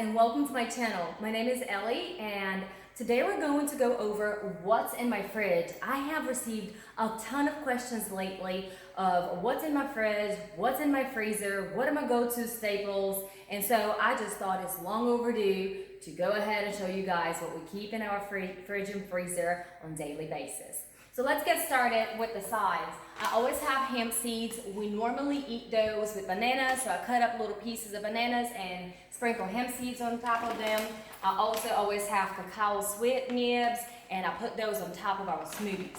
and welcome to my channel. My name is Ellie and today we're going to go over what's in my fridge. I have received a ton of questions lately of what's in my fridge, what's in my freezer, what are my go-to staples, and so I just thought it's long overdue to go ahead and show you guys what we keep in our fridge and freezer on a daily basis. So let's get started with the sides. I always have hemp seeds. We normally eat those with bananas, so I cut up little pieces of bananas and sprinkle hemp seeds on top of them. I also always have cacao sweat nibs, and I put those on top of our smoothies.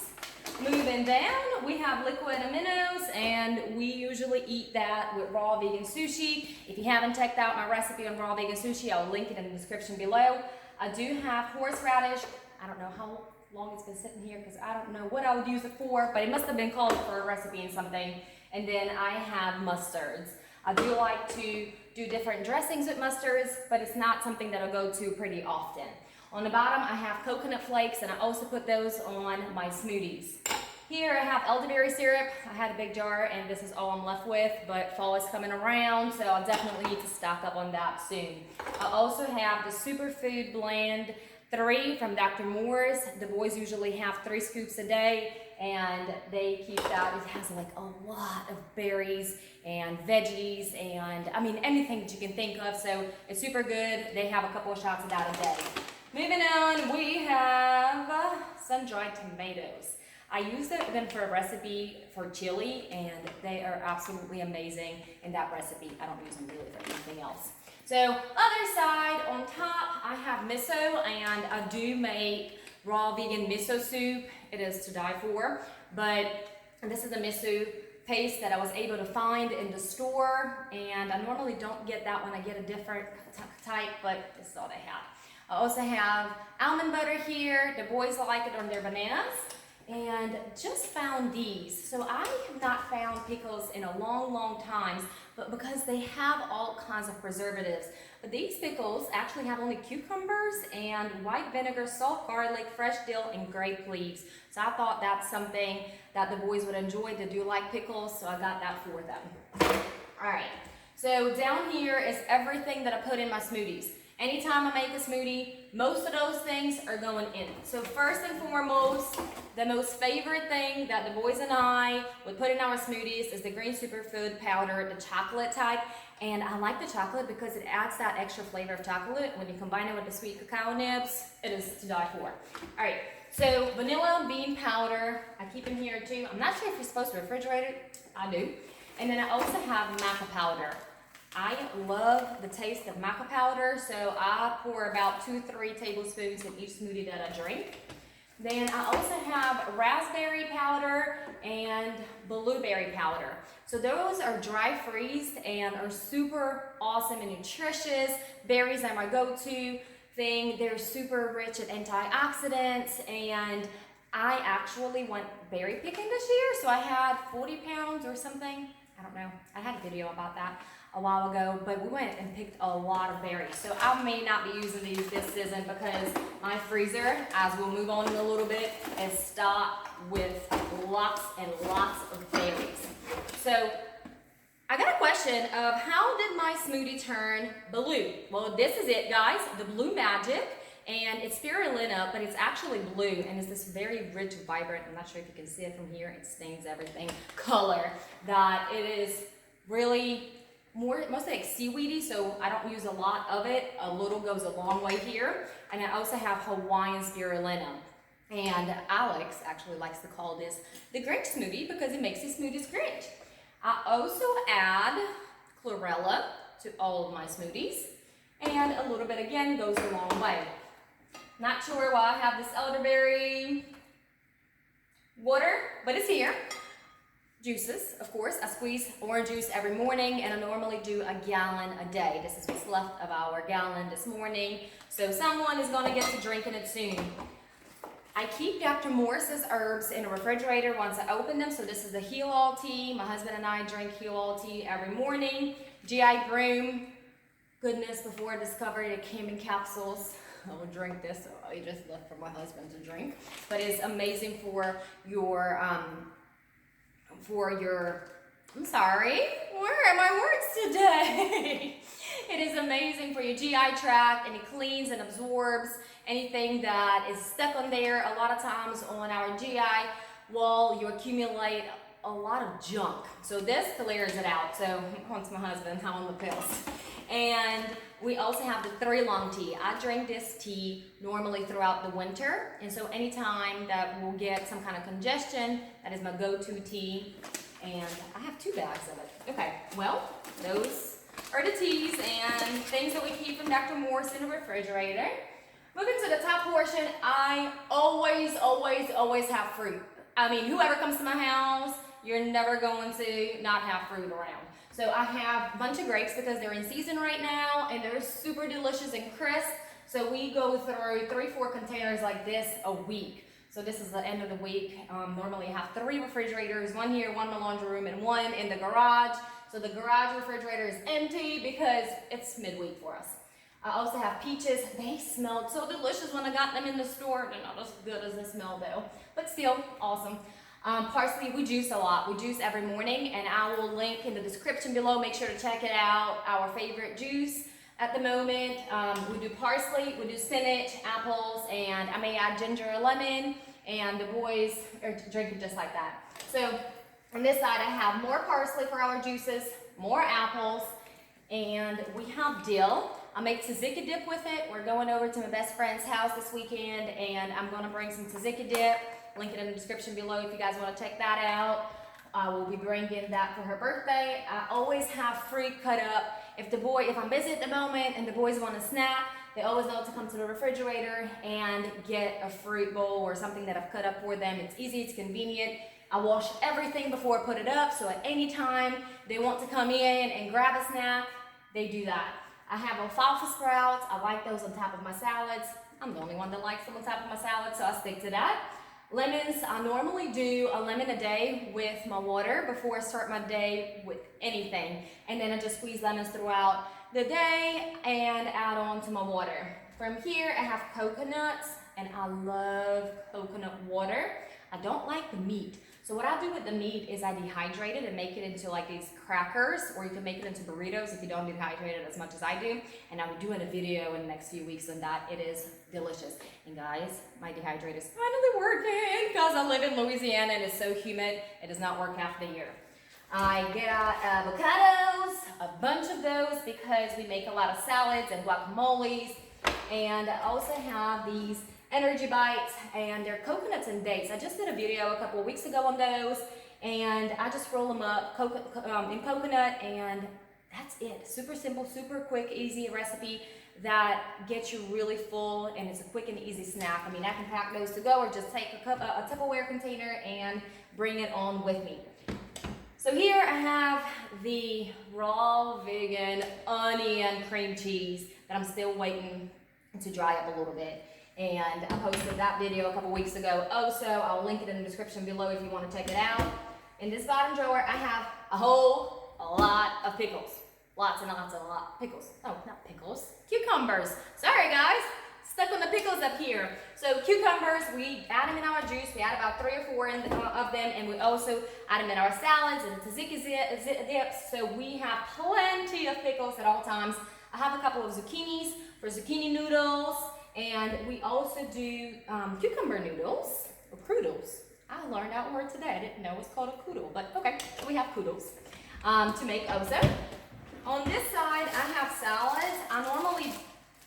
Moving down, we have liquid Aminos, and we usually eat that with raw vegan sushi. If you haven't checked out my recipe on raw vegan sushi, I'll link it in the description below. I do have horseradish. I don't know how long it's been sitting here because I don't know what I would use it for, but it must have been called for a recipe and something. And then I have mustards. I do like to do different dressings with mustards, but it's not something that I go to pretty often. On the bottom, I have coconut flakes, and I also put those on my smoothies. Here I have elderberry syrup. I had a big jar, and this is all I'm left with, but fall is coming around, so I'll definitely need to stock up on that soon. I also have the Superfood Blend 3 from Dr. Moore's. The boys usually have 3 scoops a day, and they keep that. It has like a lot of berries and veggies and I mean anything that you can think of, so it's super good. They have a couple of shots of that a day. Moving on, we have sun-dried tomatoes. I used them for a recipe for chili, and they are absolutely amazing in that recipe. I don't use them really for anything else. So other side, on top, I have miso, and I do make raw vegan miso soup. It is to die for, but this is a miso paste that I was able to find in the store, and I normally don't get that one. I get a different type, but this is all they have. I also have almond butter here. The boys like it on their bananas. And just found these. So I have not found pickles in a long time, but because they have all kinds of preservatives. But these pickles actually have only cucumbers and white vinegar, salt, garlic, fresh dill, and grape leaves. So I thought that's something that the boys would enjoy. They do like pickles, so I got that for them. All right, so down here is everything that I put in my smoothies. Anytime I make a smoothie, most of those things are going in. So first and foremost, the most favorite thing that the boys and I would put in our smoothies is the green superfood powder, the chocolate type. And I like the chocolate because it adds that extra flavor of chocolate. When you combine it with the sweet cacao nibs, it is to die for. All right, so vanilla bean powder, I keep in here too. I'm not sure if you're supposed to refrigerate it. I do. And then I also have maca powder. I love the taste of maca powder, so I pour about 2-3 tablespoons in each smoothie that I drink. Then I also have raspberry powder and blueberry powder. So those are dry freezed and are super awesome and nutritious. Berries are my go-to thing. They're super rich in antioxidants, and I actually went berry picking this year, so I had 40 pounds or something. I don't know. I had a video about that a while ago, but we went and picked a lot of berries. So I may not be using these this season because my freezer, as we'll move on in a little bit, is stocked with lots and lots of berries. So I got a question of how did my smoothie turn blue? Well, this is it, guys, the blue magic. And it's spirulina, but it's actually blue, and it's this very rich, vibrant, I'm not sure if you can see it from here, it stains everything, color, that it is really mostly like seaweedy, so I don't use a lot of it. A little goes a long way here. And I also have Hawaiian Spirulina. And Alex actually likes to call this the Grinch smoothie because it makes his smoothies Grinch. I also add chlorella to all of my smoothies, and a little bit again goes a long way. Not sure why I have this elderberry water, but it's here. Juices, of course. I squeeze orange juice every morning, and I normally do a gallon a day. This is what's left of our gallon this morning, so someone is going to get to drinking it soon. I keep Dr. Morse's herbs in a refrigerator once I open them, so this is the Heal All tea. My husband and I drink Heal All tea every morning. GI Broom, goodness, before I discovered it came in capsules. I would drink this, so I just left for my husband to drink. But it's amazing for your I'm sorry, where are my words today? It is amazing for your GI tract, and it cleans and absorbs anything that is stuck on there. A lot of times on our GI wall, you accumulate a lot of junk. So this clears it out. So once my husband, I'm on the pills. And we also have the 3-long tea. I drink this tea normally throughout the winter. And so anytime that we'll get some kind of congestion, that is my go-to tea. And I have 2 bags of it. Okay, well, those are the teas and things that we keep from Dr. Morse in the refrigerator. Moving to the top portion, I always have fruit. I mean, whoever comes to my house, you're never going to not have fruit around. So I have a bunch of grapes because they're in season right now and they're super delicious and crisp. So we go through 3-4 containers like this a week. So this is the end of the week. Normally I have 3 refrigerators, 1 here, 1 in the laundry room, and 1 in the garage. So the garage refrigerator is empty because it's midweek for us. I also have peaches. They smelled so delicious when I got them in the store. They're not as good as they smell though, but still awesome. Parsley, we juice a lot. We juice every morning, and I will link in the description below. Make sure to check it out. Our favorite juice at the moment. We do parsley, we do spinach, apples, and I may add ginger or lemon, and the boys are drinking just like that. So on this side, I have more parsley for our juices, more apples, and we have dill. I make tzatziki dip with it. We're going over to my best friend's house this weekend, and I'm going to bring some tzatziki dip. Link it in the description below if you guys want to check that out. We'll be bringing that for her birthday. I always have fruit cut up. If I'm busy at the moment and the boys want a snack, they always know to come to the refrigerator and get a fruit bowl or something that I've cut up for them. It's easy, it's convenient. I wash everything before I put it up, so at any time they want to come in and grab a snack, they do that. I have alfalfa sprouts. I like those on top of my salads. I'm the only one that likes them on top of my salad, so I stick to that. Lemons, I normally do a lemon a day with my water before I start my day with anything. And then I just squeeze lemons throughout the day and add on to my water. From here, I have coconuts, and I love coconut water. I don't like the meat. So what I do with the meat is I dehydrate it and make it into like these crackers, or you can make it into burritos if you don't dehydrate it as much as I do. And I'll be doing a video in the next few weeks on that. It is delicious. And guys, my dehydrator is finally working because I live in Louisiana and it's so humid. It does not work half the year. I get out avocados, a bunch of those because we make a lot of salads and guacamoles. And I also have these energy bites, and they're coconuts and dates. I just did a video a couple of weeks ago on those, and I just roll them up in coconut, and that's it. Super simple, super quick, easy recipe that gets you really full, and it's a quick and easy snack. I mean, I can pack those to go or just take a Tupperware container and bring it on with me. So here I have the raw vegan onion cream cheese that I'm still waiting to dry up a little bit. And I posted that video a couple weeks ago also. I'll link it in the description below if you want to check it out. In this bottom drawer, I have a lot of pickles. Lots and lots of pickles. Oh, not pickles. Cucumbers. Sorry, guys. Stuck on the pickles up here. So cucumbers, we add them in our juice. We add about 3 or 4 of them, and we also add them in our salads and tzatziki dips. So we have plenty of pickles at all times. I have a couple of zucchinis for zucchini noodles. And we also do cucumber noodles, or croodles. I learned that word today. I didn't know it's called a koodle, but okay, so we have koodles to make also. On this side, I have salads. I normally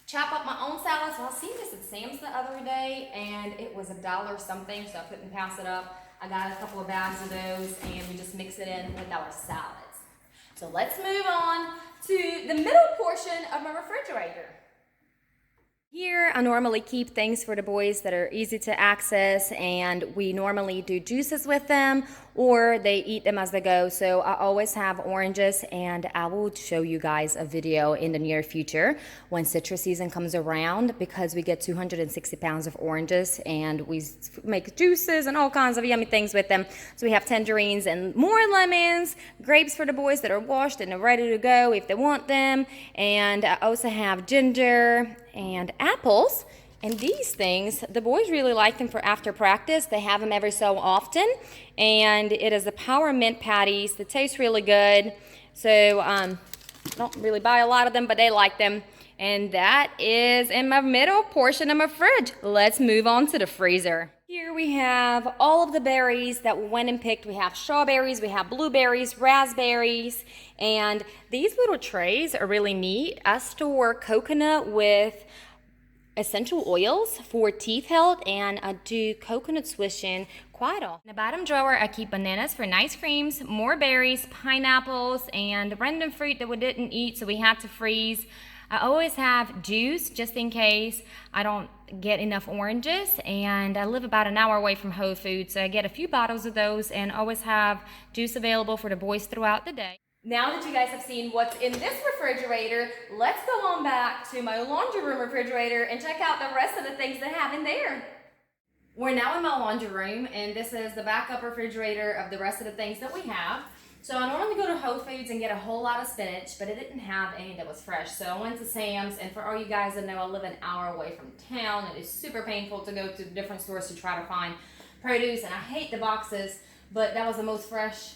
chop up my own salads. Well, I seen this at Sam's the other day, and it was $1 something, so I couldn't pass it up. I got a couple of bags of those, and we just mix it in with our salads. So let's move on to the middle portion of my refrigerator. Here, I normally keep things for the boys that are easy to access, and we normally do juices with them, or they eat them as they go. So I always have oranges, and I will show you guys a video in the near future when citrus season comes around, because we get 260 pounds of oranges, and we make juices and all kinds of yummy things with them. So we have tangerines and more lemons, grapes for the boys that are washed and are ready to go if they want them, and I also have ginger and apples, And these things, the boys really like them for after practice. They have them every so often. And it is the Power Mint patties that taste really good. So I don't really buy a lot of them, but they like them. And that is in my middle portion of my fridge. Let's move on to the freezer. Here we have all of the berries that we went and picked. We have strawberries, we have blueberries, raspberries, and these little trays are really neat. I store coconut with essential oils for teeth health, and I do coconut swishing quite often. In the bottom drawer, I keep bananas for nice creams, more berries, pineapples, and random fruit that we didn't eat, so we had to freeze. I always have juice just in case I don't get enough oranges, and I live about an hour away from Whole Foods, so I get a few bottles of those and always have juice available for the boys throughout the day. Now that you guys have seen what's in this refrigerator, let's go on back to my laundry room refrigerator and check out the rest of the things that I have in there. We're now in my laundry room, and this is the backup refrigerator of the rest of the things that we have. So I normally go to Whole Foods and get a whole lot of spinach, but it didn't have any that was fresh. So I went to Sam's, and for all you guys that know, I live an hour away from town. It is super painful to go to different stores to try to find produce, and I hate the boxes, but that was the most fresh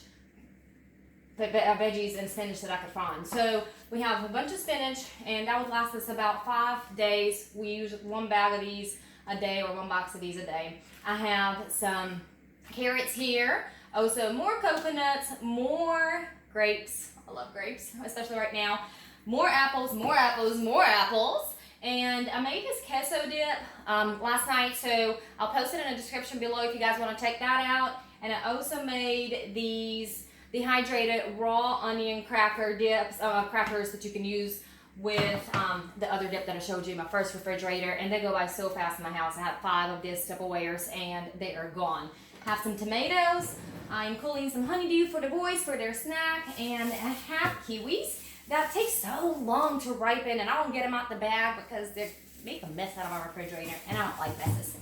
veggies and spinach that I could find. So we have a bunch of spinach, and that would last us about 5 days. We use one bag of these a day or one box of these a day. I have some carrots here. Also, more coconuts, more grapes. I love grapes, especially right now. More apples, more apples, more apples. And I made this queso dip last night, so I'll post it in the description below if you guys want to check that out. And I also made these dehydrated raw onion cracker dips, crackers that you can use with the other dip that I showed you in my first refrigerator. And they go by so fast in my house. I have 5 of these Tupperwares and they are gone. Have some tomatoes. I'm cooling some honeydew for the boys for their snack, and I have kiwis that take so long to ripen, and I don't get them out the bag because they make a mess out of my refrigerator, and I don't like messes.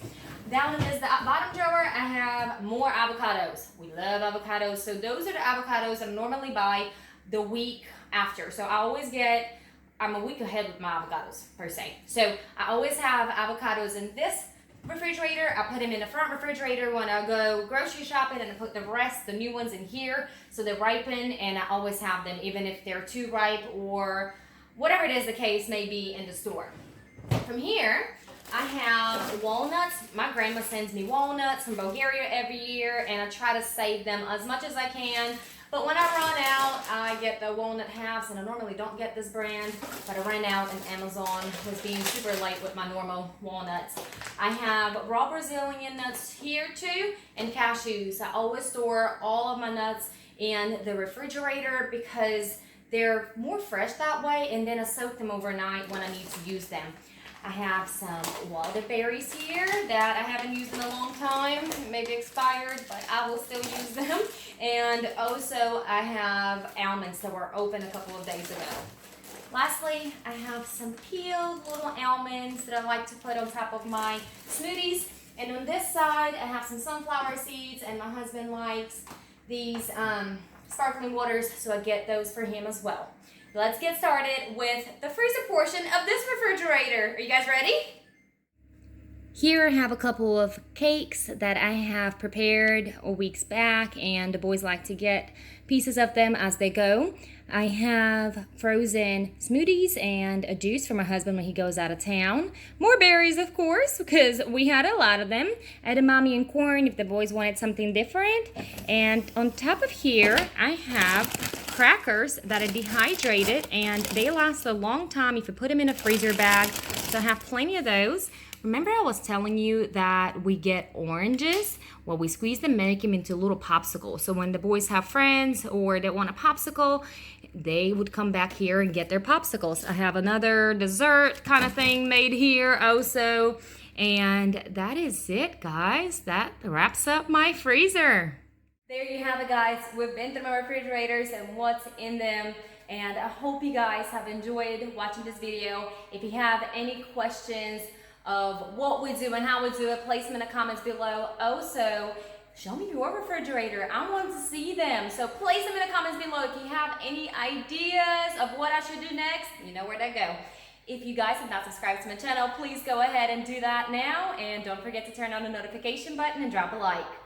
Down in this bottom drawer, I have more avocados. We love avocados, so those are the avocados I normally buy the week after. So I always get, I'm a week ahead with my avocados per se. So I always have avocados in this refrigerator. I put them in the front refrigerator when I go grocery shopping, and I put the rest, the new ones, in here so they ripen, and I always have them even if they're too ripe or whatever it is the case may be in the store. From here, I have walnuts. My grandma sends me walnuts from Bulgaria every year, and I try to save them as much as I can. But when I run out, I get the walnut halves, and I normally don't get this brand, but I ran out, and Amazon was being super late with my normal walnuts. I have raw Brazilian nuts here too, and cashews. I always store all of my nuts in the refrigerator because they're more fresh that way, and then I soak them overnight when I need to use them. I have some wild berries here that I haven't used in a long time, maybe expired, but I will still use them. And also I have almonds that were open a couple of days ago. Lastly, I have some peeled little almonds that I like to put on top of my smoothies. And on this side, I have some sunflower seeds, and my husband likes these sparkling waters, so I get those for him as well. Let's get started with the freezer portion of this refrigerator. Are you guys ready? Here I have a couple of cakes that I have prepared weeks back, and the boys like to get pieces of them as they go. I have frozen smoothies and a juice for my husband when he goes out of town. More berries, of course, because we had a lot of them. Edamame and corn if the boys wanted something different. And on top of here, I have crackers that are dehydrated, and they last a long time if you put them in a freezer bag. So I have plenty of those. Remember I was telling you that we get oranges? Well, we squeeze them, make them into little popsicles. So when the boys have friends or they want a popsicle, they would come back here and get their popsicles. I have another dessert kind of thing made here also. And that is it, guys. That wraps up my freezer. There you have it, guys. We've been through my refrigerators and what's in them. And I hope you guys have enjoyed watching this video. If you have any questions of what we do and how we do it, place them in the comments below. Also, show me your refrigerator. I want to see them. So place them in the comments below if you have any ideas of what I should do next. You know where to go. If you guys have not subscribed to my channel, please go ahead and do that now. And don't forget to turn on the notification button and drop a like.